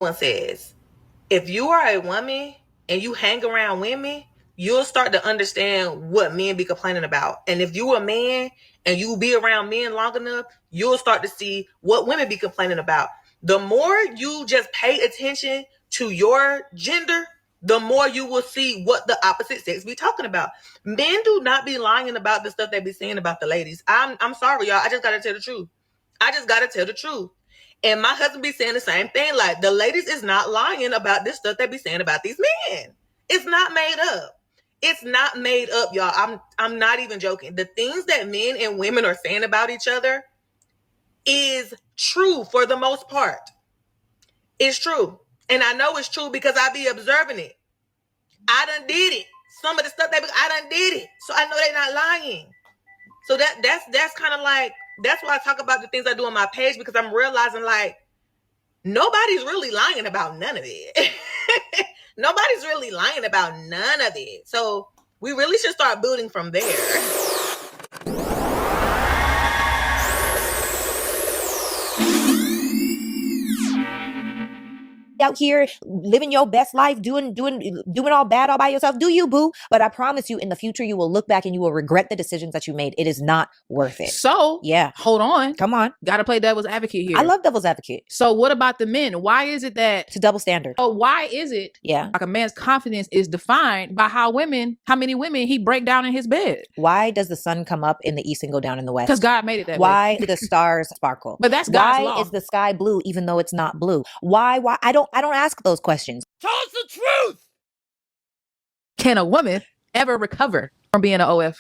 one says, if you are a woman and you hang around women, you'll start to understand what men be complaining about. And if you a man and you be around men long enough, you'll start to see what women be complaining about. The more you just pay attention to your gender, the more you will see what the opposite sex be talking about. Men do not be lying about the stuff they be saying about the ladies. I'm sorry, y'all. I just gotta tell the truth. I just gotta tell the truth. And my husband be saying the same thing. Like, the ladies is not lying about this stuff they be saying about these men. It's not made up. It's not made up, y'all. I'm not even joking. The things that men and women are saying about each other is true for the most part. It's true. And I know it's true because I be observing it. I done did it. Some of the stuff I done did it. So I know they're not lying. So that's kind of like, that's why I talk about the things I do on my page, because I'm realizing, like, nobody's really lying about none of it. Nobody's really lying about none of it. So we really should start building from there. Out here living your best life, doing all bad all by yourself. Do you, boo? But I promise you, in the future, you will look back and you will regret the decisions that you made. It is not worth it. So yeah, hold on. Come on. Gotta play devil's advocate here. I love devil's advocate. So what about the men? Why is it that it's a double standard? Oh, why is it? Yeah. Like, a man's confidence is defined by how many women he break down in his bed. Why does the sun come up in the east and go down in the west? Because God made it that way. Why do the stars sparkle? But that's God's Why law. is the sky blue even though it's not blue? Why? I don't ask those questions. Tell us the truth. Can a woman ever recover from being an OF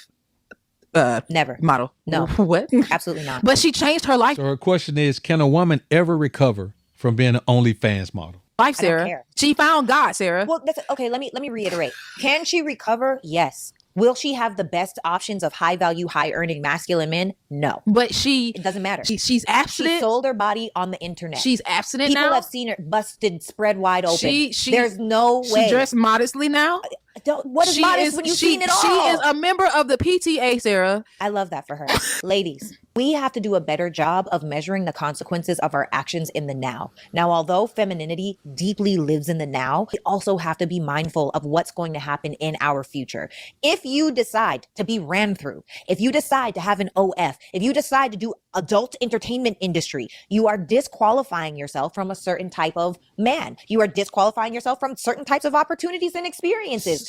never model? No. What? Absolutely not. But she changed her life. So her question is, can a woman ever recover from being an OnlyFans model? Life, Sarah. She found God, Sarah. Well, okay. Let me reiterate. Can she recover? Yes. Will she have the best options of high value, high earning masculine men? No. But it doesn't matter. She's abstinent. She sold her body on the internet. She's abstinent now. People have seen her busted, spread wide open. There's no way. She dressed modestly now. What is modest when you've seen it all? She is a member of the PTA, Sarah. I love that for her. Ladies, we have to do a better job of measuring the consequences of our actions in the now. Now, although femininity deeply lives in the now, we also have to be mindful of what's going to happen in our future. If you decide to be ran through, if you decide to have an OF, if you decide to do adult entertainment industry, you are disqualifying yourself from a certain type of man. You are disqualifying yourself from certain types of opportunities and experiences.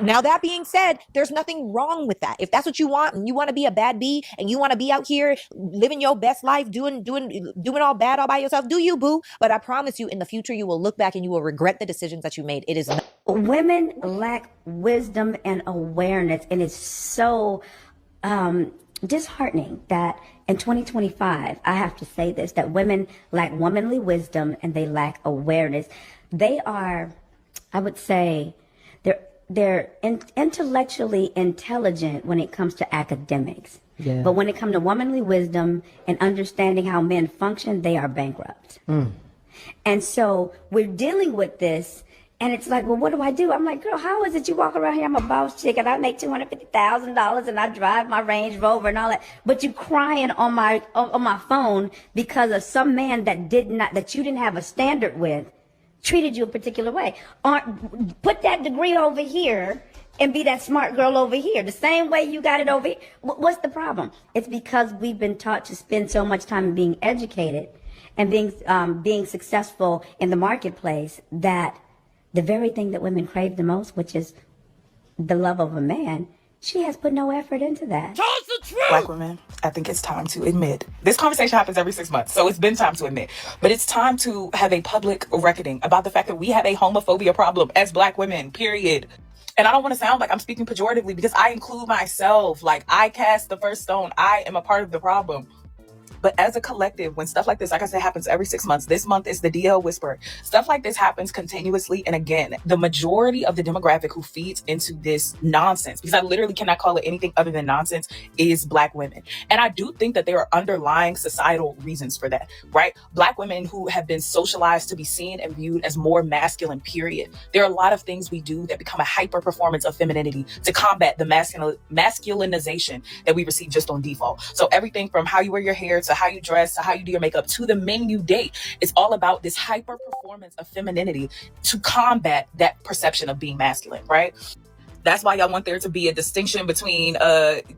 Now, that being said, there's nothing wrong with that. If that's what you want, and you want to be a bad bee, and you want to be out here living your best life, doing all bad all by yourself, do you, boo? But I promise you, in the future, you will look back and you will regret the decisions that you made. It is not. Women lack wisdom and awareness, and it's so disheartening that in 2025, I have to say this, that women lack womanly wisdom and they lack awareness. They are, I would say, they're intellectually intelligent when it comes to academics. Yeah. But when it comes to womanly wisdom and understanding how men function, they are bankrupt. And so we're dealing with this, and it's like, well, what do I do? I'm like, girl, how is it you walk around here? I'm a boss chick, and I make $250,000, and I drive my Range Rover and all that. But you crying on my phone because of some man that you didn't have a standard with, treated you a particular way. Put that degree over here and be that smart girl over here. The same way you got it over here. What's the problem? It's because we've been taught to spend so much time being educated and being successful in the marketplace that the very thing that women crave the most, which is the love of a man, she has put no effort into that. Tell us the truth. Black women, I think it's time to admit. This conversation happens every 6 months, so it's been time to admit. But it's time to have a public reckoning about the fact that we have a homophobia problem as Black women, period. And I don't want to sound like I'm speaking pejoratively because I include myself. Like, I cast the first stone. I am a part of the problem. But as a collective, when stuff like this, like I said, happens every 6 months, this month is the DL Whisper. Stuff like this happens continuously. And again, the majority of the demographic who feeds into this nonsense, because I literally cannot call it anything other than nonsense, is Black women. And I do think that there are underlying societal reasons for that, right? Black women who have been socialized to be seen and viewed as more masculine, period. There are a lot of things we do that become a hyper performance of femininity to combat the masculinization that we receive just on default. So everything from how you wear your hair to to how you dress, to how you do your makeup, to the men you date. It's all about this hyper performance of femininity to combat that perception of being masculine, right? That's why y'all want there to be a distinction between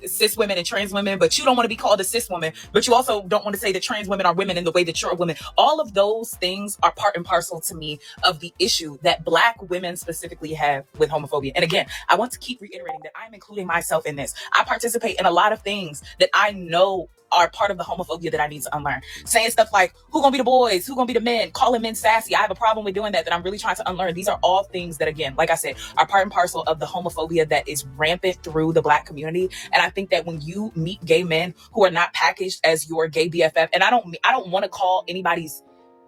cis women and trans women, but you don't want to be called a cis woman, but you also don't want to say that trans women are women in the way that you're a woman. All of those things are part and parcel to me of the issue that Black women specifically have with homophobia. And again, I want to keep reiterating that I'm including myself in this. I participate in a lot of things that I know are part of the homophobia that I need to unlearn. Saying stuff like, who gonna be the boys? Who gonna be the men? Calling men sassy. I have a problem with doing that I'm really trying to unlearn. These are all things that, again, like I said, are part and parcel of the homophobia that is rampant through the Black community. And I think that when you meet gay men who are not packaged as your gay BFF, and I don't want to call anybody's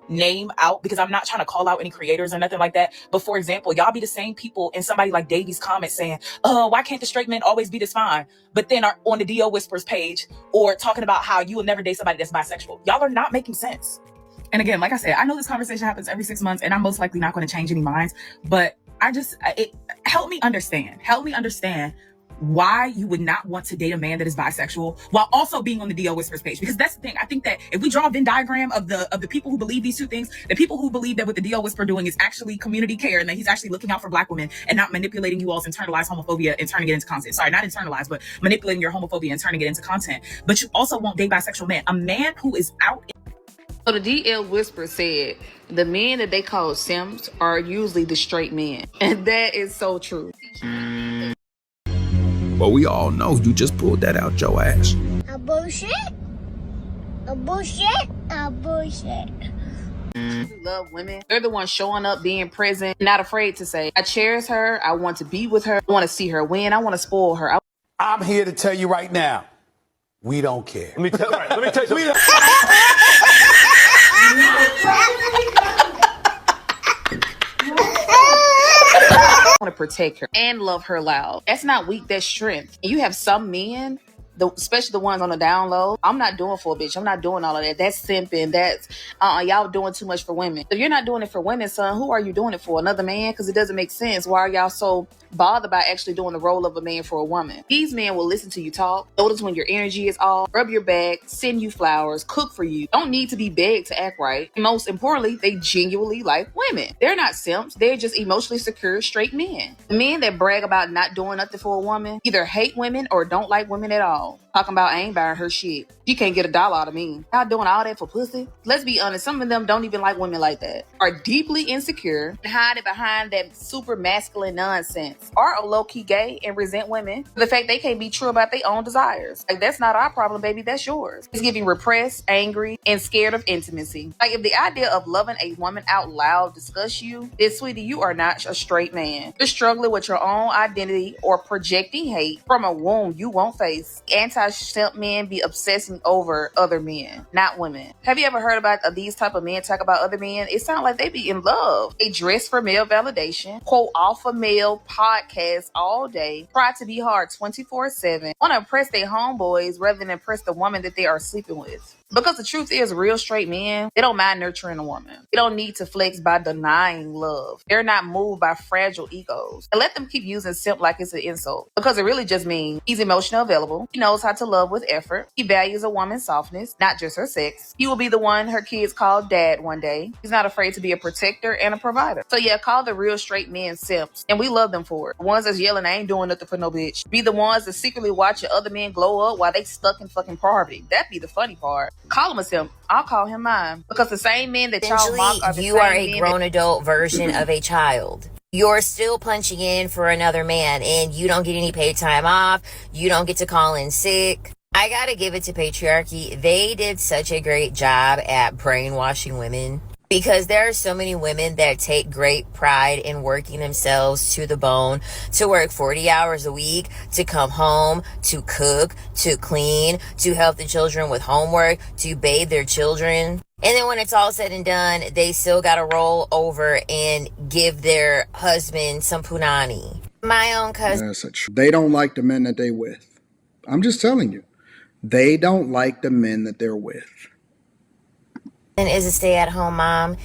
name out because I'm not trying to call out any creators or nothing like that. But for example, y'all be the same people in somebody like Davy's comments saying, oh, why can't the straight men always be this fine? But then are on the DO Whispers page or talking about how you will never date somebody that's bisexual. Y'all are not making sense. And again, like I said, I know this conversation happens every 6 months and I'm most likely not going to change any minds, but help me understand why you would not want to date a man that is bisexual while also being on the DO Whispers page. Because that's the thing. I think that if we draw a Venn diagram of the people who believe these two things, the people who believe that what the DO Whisper doing is actually community care and that he's actually looking out for Black women and not manipulating you all's internalized homophobia and turning it into content. Sorry, not internalized, but manipulating your homophobia and turning it into content. But you also won't date bisexual men. A man who is out. So the DL Whisper said the men that they call simps are usually the straight men. And that is so true. But we all know you just pulled that out your ass. A bullshit. A bullshit. A bullshit. Love women. They're the ones showing up, being present, not afraid to say, I cherish her. I want to be with her. I want to see her win. I want to spoil her. I'm here to tell you right now, we don't care. Let me tell you something. Want to protect her and love her loud. That's not weak, that's strength. And you have some men, especially the ones on the down low. I'm not doing for a bitch. I'm not doing all of that. That's simping. That's y'all doing too much for women. If you're not doing it for women, son, who are you doing it for? Another man? Because it doesn't make sense. Why are y'all so bothered by actually doing the role of a man for a woman? These men will listen to you talk, notice when your energy is off, rub your back, send you flowers, cook for you. Don't need to be begged to act right. And most importantly, they genuinely like women. They're not simps. They're just emotionally secure, straight men. The men that brag about not doing nothing for a woman either hate women or don't like women at all. Talking about I ain't buying her shit. You can't get $1 out of me. Y'all doing all that for pussy? Let's be honest, some of them don't even like women like that. Are deeply insecure and hiding behind that super masculine nonsense. Are a low-key gay and resent women for the fact they can't be true about their own desires. Like, that's not our problem, baby. That's yours. It's giving repressed, angry, and scared of intimacy. Like, if the idea of loving a woman out loud disgusts you, then sweetie, you are not a straight man. You're struggling with your own identity or projecting hate from a wound you won't face. Anti-simp men be obsessing over other men, not women. Have you ever heard about these type of men talk about other men? It sounds like they be in love. They dress for male validation, quote alpha male podcasts all day, try to be hard 24/7, want to impress their homeboys rather than impress the woman that they are sleeping with. Because the truth is, real straight men, they don't mind nurturing a woman. They don't need to flex by denying love. They're not moved by fragile egos. And let them keep using simp like it's an insult. Because it really just means he's emotionally available. He knows how to love with effort. He values a woman's softness, not just her sex. He will be the one her kids call dad one day. He's not afraid to be a protector and a provider. So yeah, call the real straight men simps. And we love them for it. The ones that's yelling, I ain't doing nothing for no bitch. Be the ones that secretly watching other men glow up while they stuck in fucking poverty. That'd be the funny part. Call him a simp. I'll call him mine. Because the same men that y'all mock are the you same are a men grown adult version of a child. You're still punching in for another man and you don't get any paid time off. You don't get to call in sick. I gotta give it to patriarchy. They did such a great job at brainwashing women. Because there are so many women that take great pride in working themselves to the bone, to work 40 hours a week, to come home, to cook, to clean, to help the children with homework, to bathe their children. And then when it's all said and done, they still gotta roll over and give their husband some punani. My own cousin. They don't like the men that they with. I'm just telling you. They don't like the men that they're with. And is a stay-at-home mom.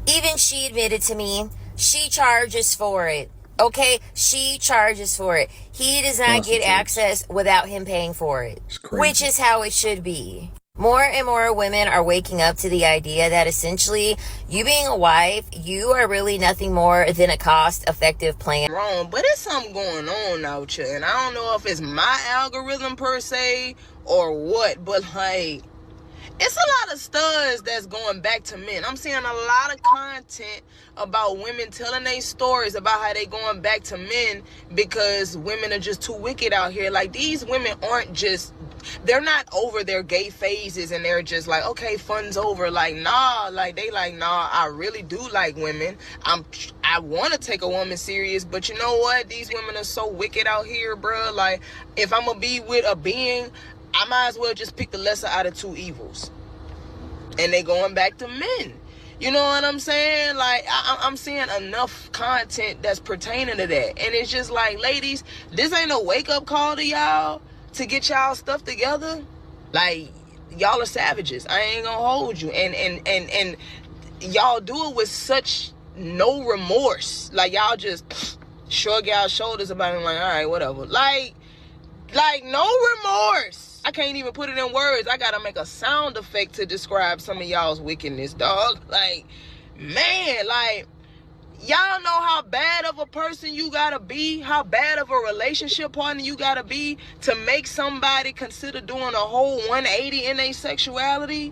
Even she admitted to me, she charges for it. Okay? She charges for it. He does not get access without him paying for it. Which is how it should be. More and more women are waking up to the idea that essentially you being a wife, you are really nothing more than a cost-effective plan. Wrong, but it's something going on out here, and I don't know if it's my algorithm per se or what, but like, it's a lot of studs that's going back to men. I'm seeing a lot of content about women telling their stories about how they going back to men because women are just too wicked out here. Like, these women aren't just, they're not over their gay phases and they're just like, okay, fun's over. Like, nah, like, they like, nah, I really do like women. I want to take a woman serious, but you know what? These women are so wicked out here, bro. Like, if I'm going to be with a being, I might as well just pick the lesser out of two evils. And they going back to men. You know what I'm saying? Like, I'm seeing enough content that's pertaining to that. And it's just like, ladies, this ain't a wake-up call to y'all to get y'all stuff together. Like, y'all are savages. I ain't gonna hold you. And y'all do it with such no remorse. Like, y'all just shrug y'all shoulders about it, like, all right, whatever. Like no remorse. I can't even put it in words. I gotta make a sound effect to describe some of y'all's wickedness, dog. Like, man, like, y'all know how bad of a person you gotta be, how bad of a relationship partner you gotta be to make somebody consider doing a whole 180 in their sexuality?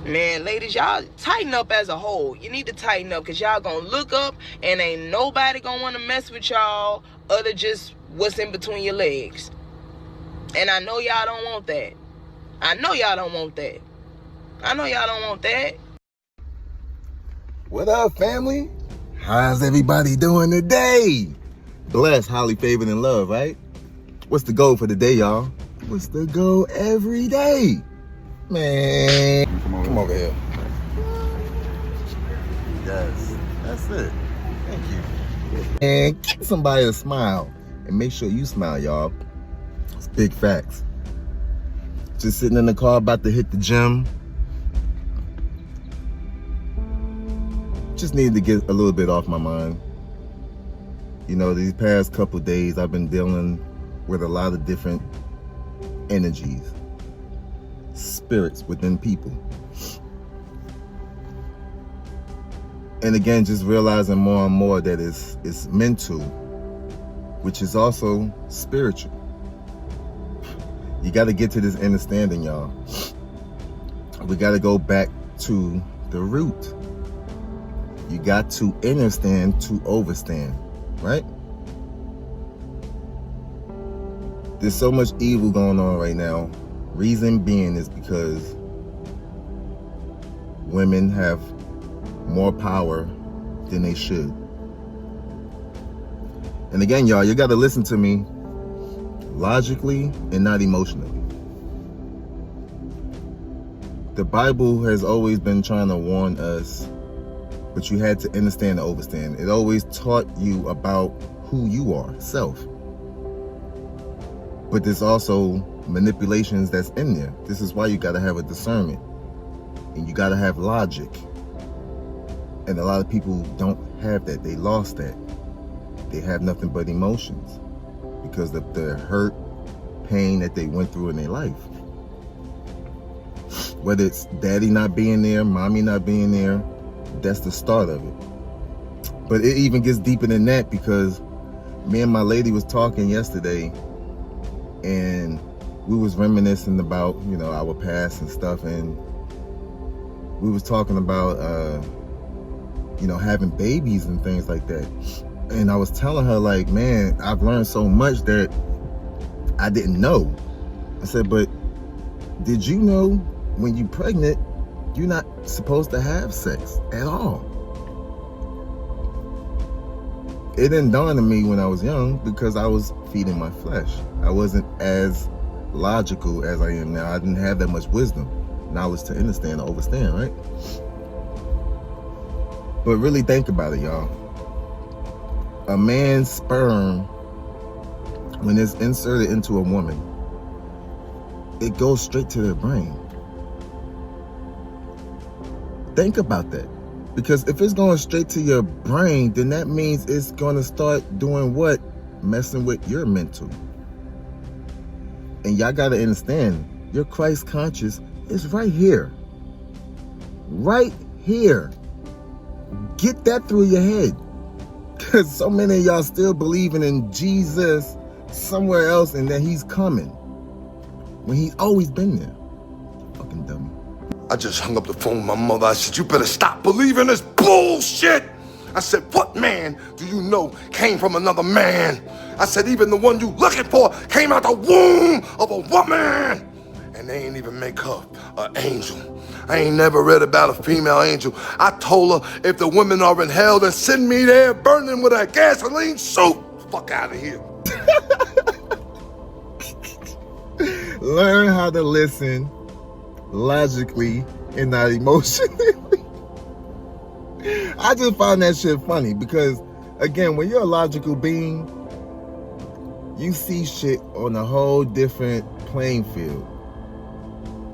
Man, ladies, y'all tighten up as a whole. You need to tighten up, because y'all gonna look up and ain't nobody gonna want to mess with y'all other just what's in between your legs. And I know y'all don't want that. I know y'all don't want that. I know y'all don't want that. What up, family? How's everybody doing today? Blessed, highly favored, and loved, right? What's the goal for the day, y'all? What's the goal every day? Man, come over here. Yes, that's it. Thank you. And get somebody to smile. And make sure you smile, y'all. It's big facts. Just sitting in the car about to hit the gym. Just needed to get a little bit off my mind. You know, these past couple of days I've been dealing with a lot of different energies, spirits within people. And again, just realizing more and more that it's mental, which is also spiritual. You got to get to this understanding, y'all. We got to go back to the root. You got to understand to overstand, right? There's so much evil going on right now. Reason being is because women have more power than they should. And again, y'all, you got to listen to me logically and not emotionally. The Bible has always been trying to warn us, but you had to understand and overstand. It always taught you about who you are, self. But there's also manipulations that's in there. This is why you got to have a discernment. And you got to have logic. And a lot of people don't have that. They lost that. They have nothing but emotions because of the hurt, pain that they went through in their life. Whether it's daddy not being there, mommy not being there, that's the start of it. But it even gets deeper than that, because me and my lady was talking yesterday and we was reminiscing about, you know, our past and stuff, and we was talking about you know, having babies and things like that. And I was telling her, like, man, I've learned so much that I didn't know. I said, but did you know when you're pregnant, you're not supposed to have sex at all? It didn't dawn on me when I was young because I was feeding my flesh. I wasn't as logical as I am now. I didn't have that much wisdom, knowledge to understand or overstand, right? But really think about it, y'all. A man's sperm, when it's inserted into a woman, it goes straight to their brain. Think about that. Because if it's going straight to your brain, then that means it's going to start doing what? Messing with your mental. And y'all gotta understand, your Christ conscious is right here. Right here. Get that through your head. Because so many of y'all still believing in Jesus somewhere else and that he's coming. When he's always been there. Fucking dummy. I just hung up the phone with my mother. I said, you better stop believing this bullshit. I said, what man do you know came from another man? I said, even the one you looking for came out the womb of a woman. And they ain't even make her an angel. I ain't never read about a female angel. I told her, if the women are in hell, then send me there burning with a gasoline soup. Fuck out of here. Learn how to listen logically and not emotionally. I just find that shit funny because, again, when you're a logical being, you see shit on a whole different playing field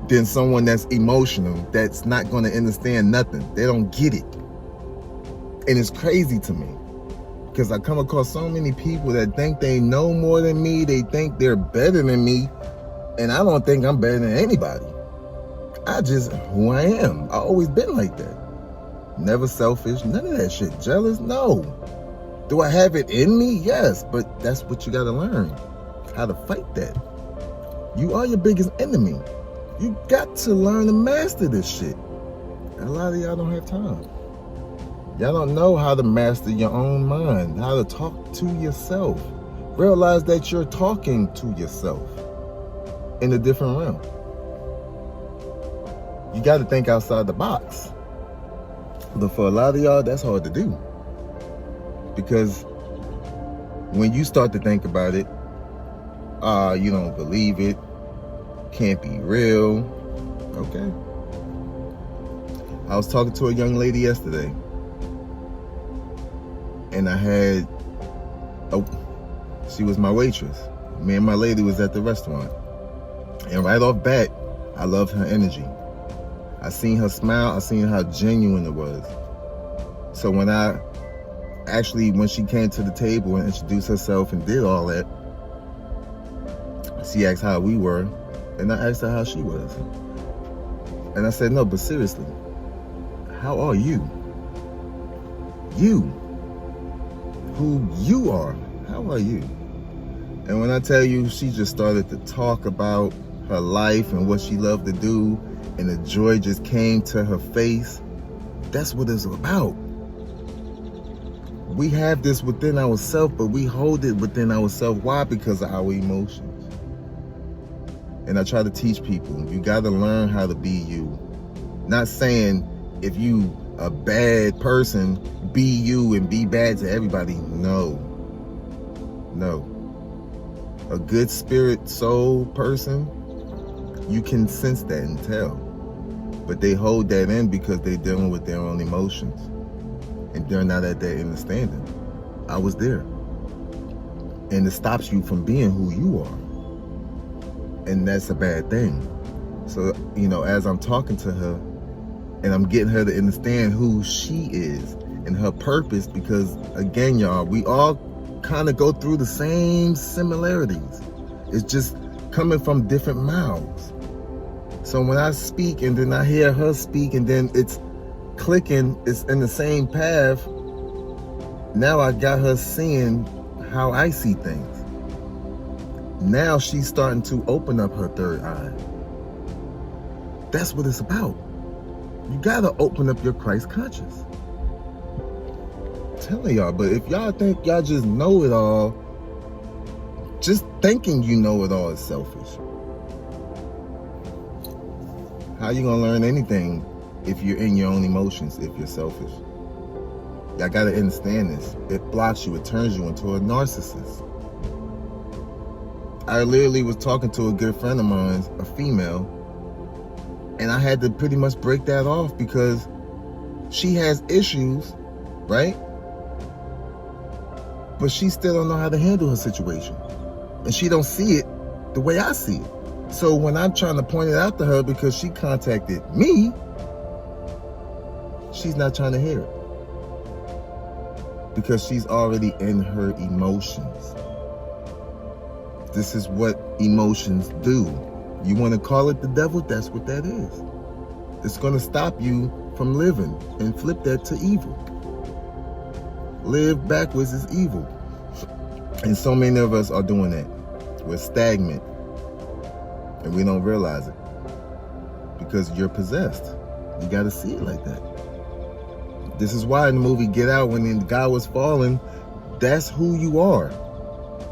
than someone that's emotional, that's not going to understand nothing. They don't get it. And it's crazy to me because I come across so many people that think they know more than me. They think they're better than me. And I don't think I'm better than anybody. I just who I am. I always been like that. Never selfish, none of that shit. Jealous? No. Do I have it in me? Yes, but that's what you gotta learn. How to fight that. You are your biggest enemy. You got to learn to master this shit. And a lot of y'all don't have time. Y'all don't know how to master your own mind, how to talk to yourself. Realize that you're talking to yourself in a different realm. You got to think outside the box. But for a lot of y'all, that's hard to do. Because when you start to think about it, you don't believe it, can't be real. Okay. I was talking to a young lady yesterday, and she was my waitress. Me and my lady was at the restaurant. And right off bat, I loved her energy. I seen her smile, I seen how genuine it was. So when she came to the table and introduced herself and did all that, she asked how we were, and I asked her how she was. And I said, no, but seriously, how are you? You. Who you are. How are you? And when I tell you, she just started to talk about her life and what she loved to do, and the joy just came to her face. That's what it's about. We have this within ourselves, but we hold it within ourselves. Why? Because of our emotions. And I try to teach people, you got to learn how to be you. Not saying if you a bad person, be you and be bad to everybody. No. No. A good spirit soul person, you can sense that and tell. But they hold that in because they're dealing with their own emotions. And they're not at that understanding. I was there. And it stops you from being who you are. And that's a bad thing. So, as I'm talking to her, and I'm getting her to understand who she is and her purpose, because again, y'all, we all kind of go through the same similarities. It's just coming from different mouths. So when I speak and then I hear her speak and then it's clicking, it's in the same path, now I got her seeing how I see things. Now she's starting to open up her third eye. That's what it's about. You gotta open up your Christ conscious. I'm telling y'all, but if y'all think y'all just know it all, just thinking you know it all is selfish. How you gonna learn anything if you're in your own emotions, if you're selfish? Y'all gotta understand this. It blocks you, it turns you into a narcissist. I literally was talking to a good friend of mine, a female, and I had to pretty much break that off because she has issues, right? But she still don't know how to handle her situation. And she don't see it the way I see it. So when I'm trying to point it out to her because she contacted me, she's not trying to hear it. Because she's already in her emotions. This is what emotions do. You want to call it the devil? That's what that is. It's going to stop you from living, and flip that to evil. Live backwards is evil. And so many of us are doing that. We're stagnant, and we don't realize it because you're possessed. You got to see it like that. This is why in the movie Get Out, when the guy was falling, that's who you are.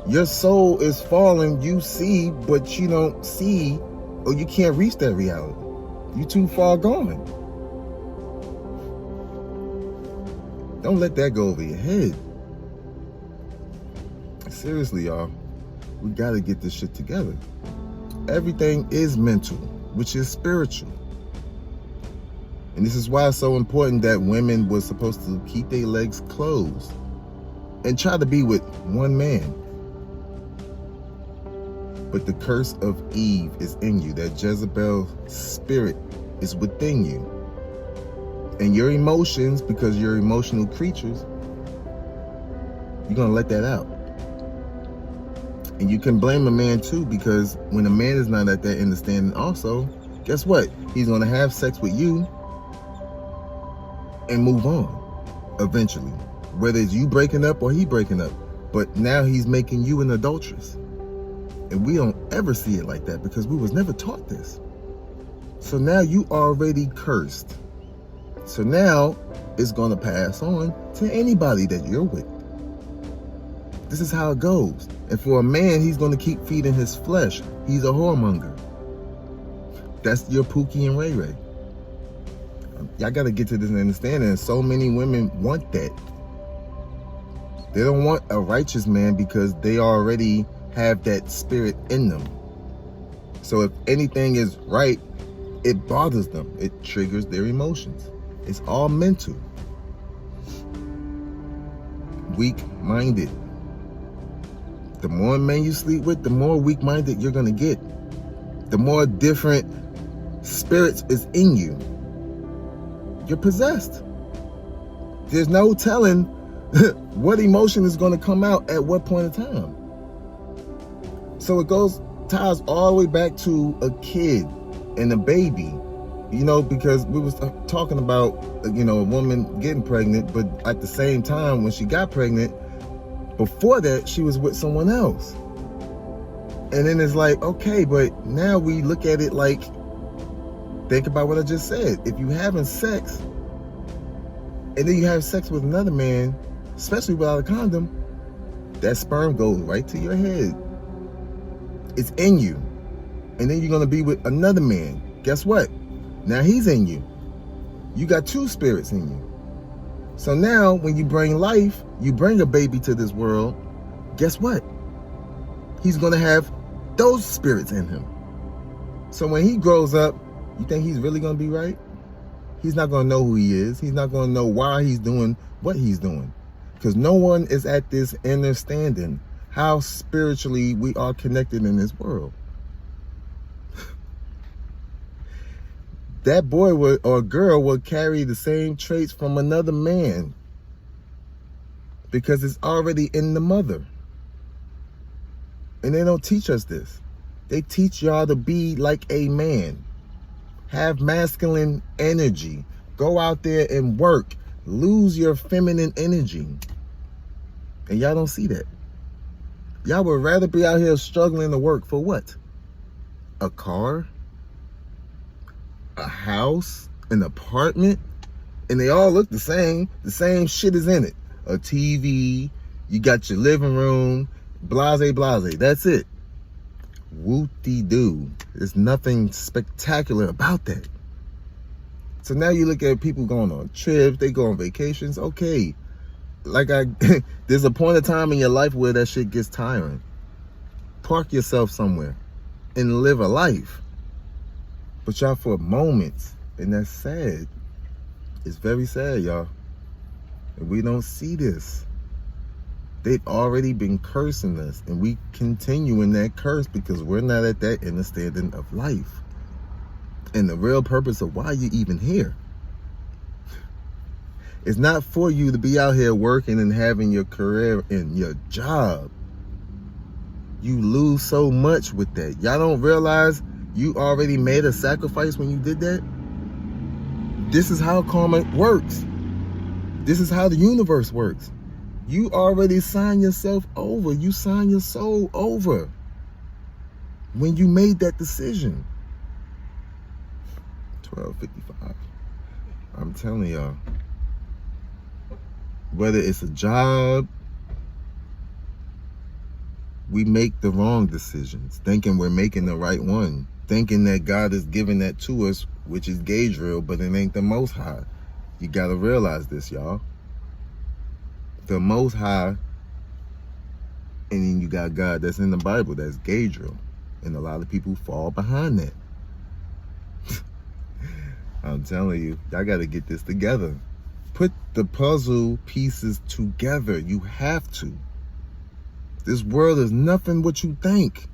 Your soul is falling, you see, but you don't see, or you can't reach that reality. You're too far gone. Don't let that go over your head. Seriously, y'all, we gotta get this shit together. Everything is mental, which is spiritual. And this is why it's so important that women were supposed to keep their legs closed and try to be with one man. But the curse of Eve is in you. That Jezebel spirit is within you. And your emotions, because you're emotional creatures, you're gonna let that out. And you can blame a man too, because when a man is not at that understanding also, guess what? He's gonna have sex with you and move on eventually. Whether it's you breaking up or he breaking up. But now he's making you an adulteress. And we don't ever see it like that because we was never taught this. So now you already cursed. So now it's gonna pass on to anybody that you're with. This is how it goes. And for a man, he's gonna keep feeding his flesh. He's a whoremonger. That's your Pookie and Ray Ray. Y'all gotta get to this understanding. And so many women want that. They don't want a righteous man because they already have that spirit in them. So if anything is right, it bothers them. It triggers their emotions. It's all mental. Weak-minded. The more men you sleep with, the more weak-minded you're gonna get. The more different spirits is in you. You're possessed. There's no telling what emotion is gonna come out at what point in time. So it ties all the way back to a kid and a baby, because we was talking about, a woman getting pregnant, but at the same time, when she got pregnant, before that, she was with someone else. And then it's like, okay, but now we look at it like, think about what I just said. If you having sex, and then you have sex with another man, especially without a condom, that sperm goes right to your head. It's in you. And then you're going to be with another man. Guess what? Now he's in you. You got two spirits in you. So now when you bring life, you bring a baby to this world, guess what? He's going to have those spirits in him. So when he grows up, you think he's really going to be right? He's not going to know who he is. He's not going to know why he's doing what he's doing. Because no one is at this understanding how spiritually we are connected in this world. That boy or girl will carry the same traits from another man because it's already in the mother. And they don't teach us this. They teach y'all to be like a man. Have masculine energy. Go out there and work. Lose your feminine energy. And y'all don't see that. Y'all would rather be out here struggling to work for what? A car? A house? An apartment? And they all look the same. The same shit is in it. A TV. You got your living room. Blase, blase. That's it. Whoop-de-doo. There's nothing spectacular about that. So now you look at people going on trips. They go on vacations. Okay. There's a point of time in your life where that shit gets tiring. Park yourself somewhere and live a life. But y'all, for moments, and that's sad. It's very sad, y'all. And we don't see this. They've already been cursing us, and we continue in that curse because we're not at that understanding of life and the real purpose of why you're even here. It's not for you to be out here working and having your career and your job. You lose so much with that. Y'all don't realize you already made a sacrifice when you did that? This is how karma works. This is how the universe works. You already signed yourself over. You signed your soul over when you made that decision. 12:55. I'm telling y'all, whether it's a job, we make the wrong decisions, thinking we're making the right one, thinking that God is giving that to us, which is Gabriel, but it ain't the Most High. You gotta realize this, y'all. The Most High, and then you got God that's in the Bible, that's Gabriel. And a lot of people fall behind that. I'm telling you, y'all gotta get this together. Put the puzzle pieces together. You have to. This world is nothing what you think.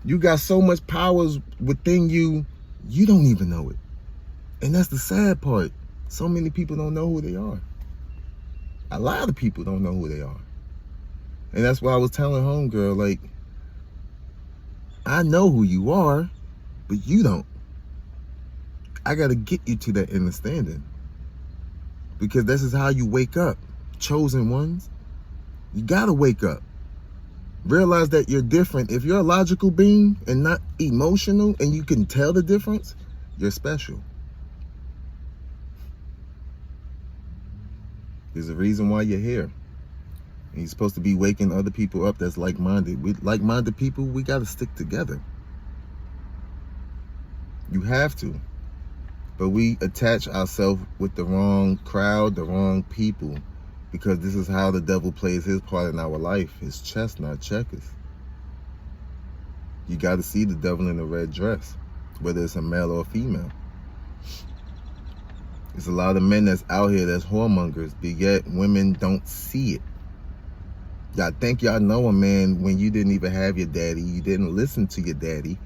You got so much powers within you, you don't even know it. And that's the sad part. So many people don't know who they are. A lot of people don't know who they are. And that's why I was telling homegirl, like, I know who you are, but you don't. I gotta get you to that understanding. Because this is how you wake up. Chosen ones. You gotta wake up. Realize that you're different. If you're a logical being and not emotional and you can tell the difference, you're special. There's a reason why you're here. And you're supposed to be waking other people up that's like-minded. With like-minded people, we gotta stick together. You have to. But we attach ourselves with the wrong crowd, the wrong people. Because this is how the devil plays his part in our life. His chess, not checkers. You got to see the devil in a red dress, whether it's a male or a female. There's a lot of men that's out here that's whoremongers, but yet women don't see it. Y'all think y'all know a man when you didn't even have your daddy, you didn't listen to your daddy.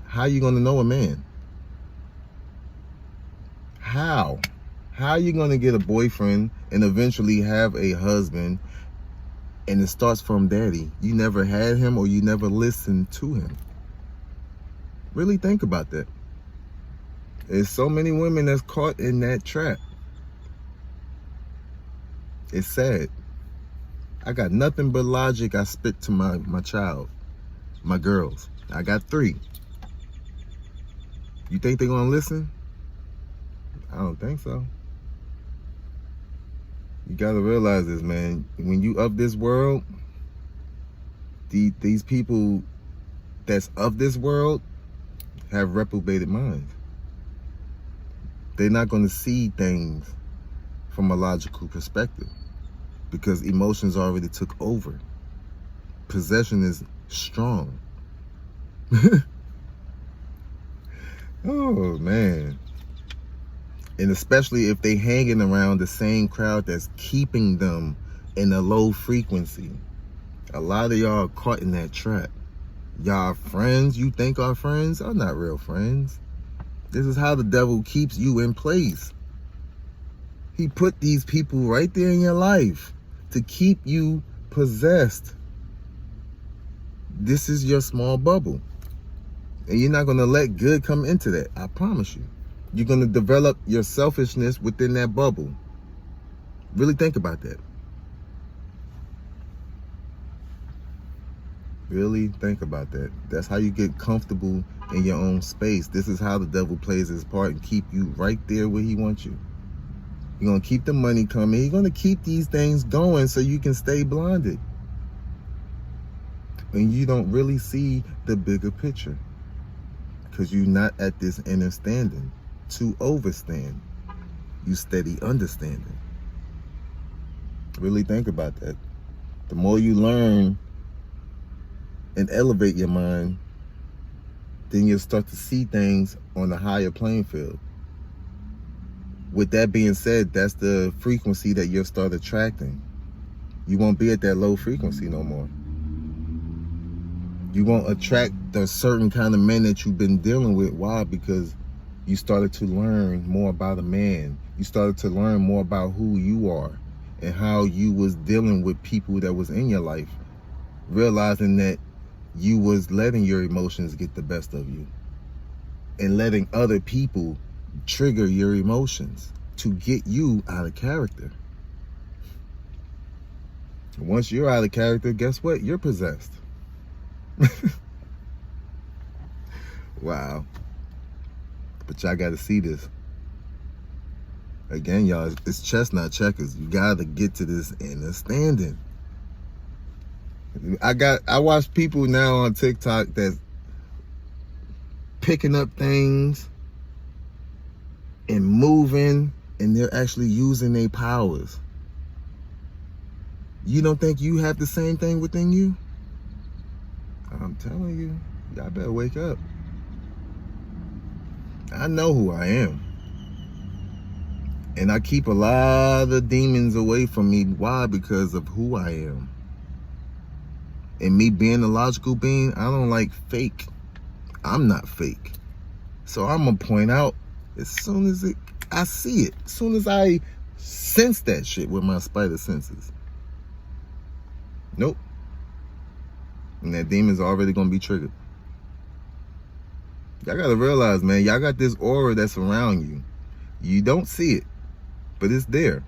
How you going to know a man? How? How are you going to get a boyfriend and eventually have a husband and it starts from daddy? You never had him or you never listened to him. Really think about that. There's so many women that's caught in that trap. It's sad. I got nothing but logic I spit to my child, my girls. I got 3. You think they're going to listen? I don't think so. You gotta realize this, man. When you of this world, these people that's of this world have reprobated minds. They're not gonna see things from a logical perspective because emotions already took over. Possession is strong. Oh, man. And especially if they hanging around the same crowd that's keeping them in a low frequency. A lot of y'all are caught in that trap. Y'all friends you think are friends are not real friends. This is how the devil keeps you in place. He put these people right there in your life to keep you possessed. This is your small bubble. And you're not going to let good come into that. I promise you. You're going to develop your selfishness within that bubble. Really think about that. Really think about that. That's how you get comfortable in your own space. This is how the devil plays his part and keep you right there where he wants you. You're going to keep the money coming. You're going to keep these things going so you can stay blinded. And you don't really see the bigger picture because you're not at this understanding. To overstand, you steady understanding. Really think about that. The more you learn and elevate your mind, then you'll start to see things on a higher playing field. With that being said, that's the frequency that you'll start attracting. You won't be at that low frequency no more. You won't attract the certain kind of men that you've been dealing with. Why? Because you started to learn more about a man. You started to learn more about who you are and how you was dealing with people that was in your life. realizing that you was letting your emotions get the best of you and letting other people trigger your emotions to get you out of character. Once you're out of character, guess what? You're possessed. Wow. But y'all got to see this. Again, y'all, it's chestnut checkers. You got to get to this understanding. I watch people now on TikTok that's picking up things and moving, and they're actually using their powers. You don't think you have the same thing within you? I'm telling you, y'all better wake up. I know who I am. And I keep a lot of demons away from me. Why? Because of who I am. And me being a logical being, I don't like fake. I'm not fake. So I'm going to point out as soon as I see it, as soon as I sense that shit with my spider senses. Nope. And that demon's already going to be triggered. Y'all got to realize, man, y'all got this aura that's around you. You don't see it, but it's there.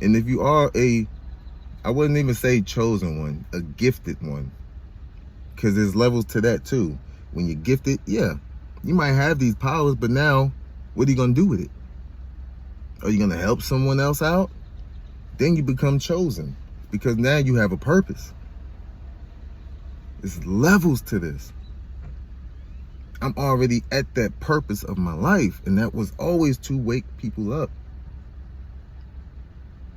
And if you are I wouldn't even say chosen one, a gifted one. Because there's levels to that too. When you're gifted, yeah, you might have these powers, but now, what are you going to do with it? Are you going to help someone else out? Then you become chosen. Because now you have a purpose. There's levels to this. I'm already at that purpose of my life, and that was always to wake people up.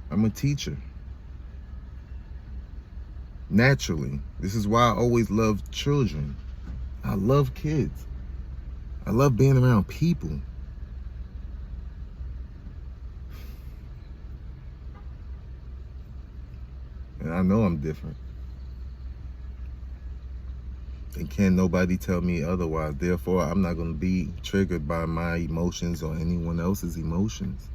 I'm a teacher. Naturally. This is why I always loved children. I love kids. I love being around people. And I know I'm different. And can't nobody tell me otherwise. Therefore, I'm not going to be triggered by my emotions or anyone else's emotions.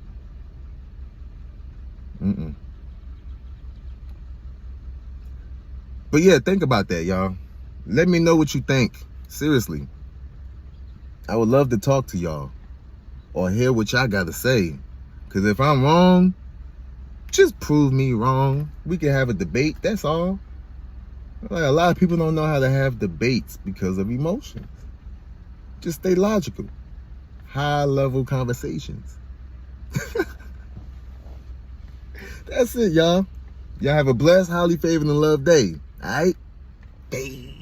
But yeah, think about that, y'all. Let me know what you think. Seriously. I would love to talk to y'all or hear what y'all got to say. Because if I'm wrong, just prove me wrong. We can have a debate, that's all. Like, a lot of people don't know how to have debates because of emotions. Just stay logical. High-level conversations. That's it, y'all. Y'all have a blessed, highly favored, and loved day. All right? Hey.